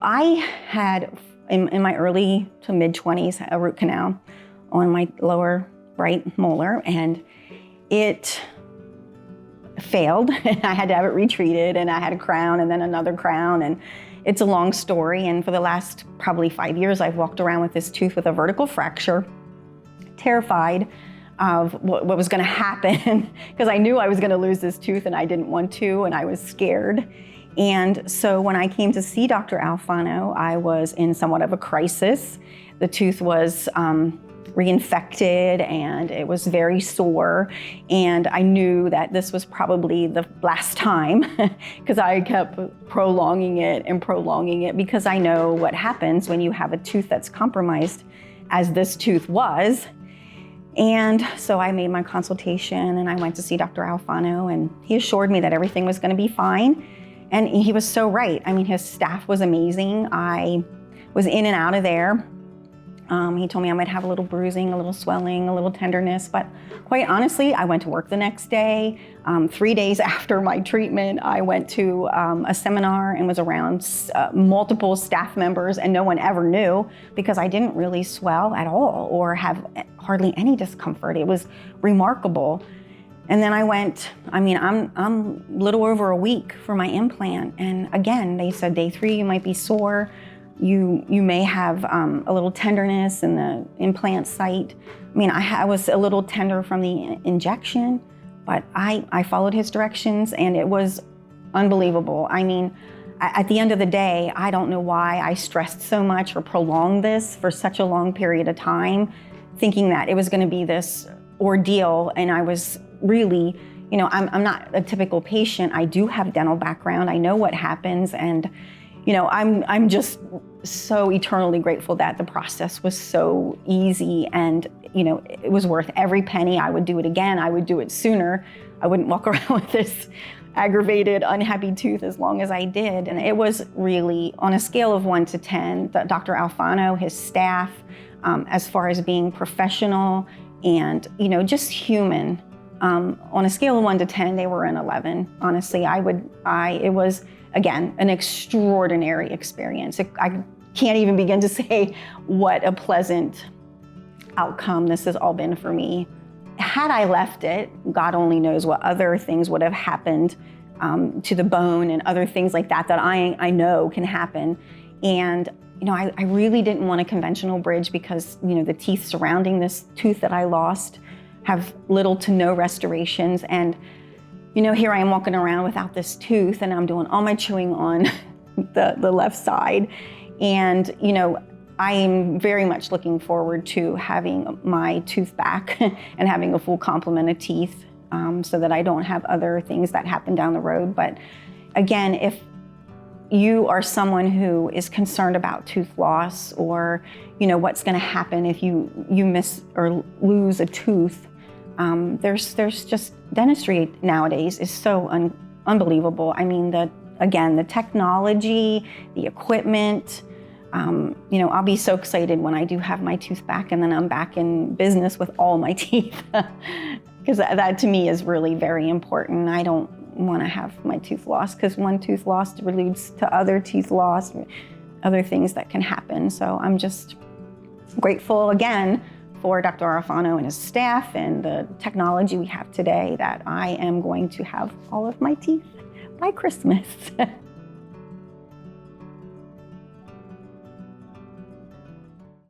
I had, in my early to mid-20s, a root canal on my lower right molar, and it failed. I had to have it retreated, and I had a crown and then another crown, and it's a long story. And for the last probably 5 years, I've walked around with this tooth with a vertical fracture, terrified of what was going to happen because I knew I was going to lose this tooth and I didn't want to, and I was scared. And so when I came to see Dr. Alfano, I was in somewhat of a crisis. The tooth was reinfected and it was very sore, and I knew that this was probably the last time because I kept prolonging it because I know what happens when you have a tooth that's compromised, as this tooth was. And so I made my consultation and I went to see Dr. Alfano, and he assured me that everything was going to be fine. And he was so right. I mean, his staff was amazing. I was in and out of there. He told me I might have a little bruising, a little swelling, a little tenderness, but quite honestly, I went to work the next day. 3 days after my treatment, I went to a seminar and was around multiple staff members, and no one ever knew because I didn't really swell at all or have hardly any discomfort. It was remarkable. And then I went, I'm a little over a week for my implant. And again, they said day 3, you might be sore. You may have a little tenderness in the implant site. I was a little tender from the injection, but I followed his directions and it was unbelievable. At the end of the day, I don't know why I stressed so much or prolonged this for such a long period of time, thinking that it was going to be this ordeal. And I was really, I'm not a typical patient. I do have dental background. I know what happens. And, I'm just so eternally grateful that the process was so easy, and, it was worth every penny. I would do it again. I would do it sooner. I wouldn't walk around with this aggravated, unhappy tooth as long as I did. And it was really, on a scale of 1 to 10, Dr. Alfano, his staff, as far as being professional and, just human, on a scale of 1 to 10, they were an 11. Honestly, it was, again, an extraordinary experience. I can't even begin to say what a pleasant outcome this has all been for me. Had I left it, God only knows what other things would have happened to the bone and other things like that I know can happen. And I really didn't want a conventional bridge because the teeth surrounding this tooth that I lost have little to no restorations. And here I am walking around without this tooth, and I'm doing all my chewing on the left side. And, I am very much looking forward to having my tooth back and having a full complement of teeth so that I don't have other things that happen down the road. But again, if you are someone who is concerned about tooth loss or, what's going to happen if you miss or lose a tooth, there's just dentistry nowadays is so unbelievable. The technology, the equipment, I'll be so excited when I do have my tooth back and then I'm back in business with all my teeth because that to me is really very important. I don't want to have my tooth lost because one tooth lost leads to other teeth lost, other things that can happen. So I'm just grateful again for Dr. Alfano and his staff and the technology we have today that I am going to have all of my teeth by Christmas.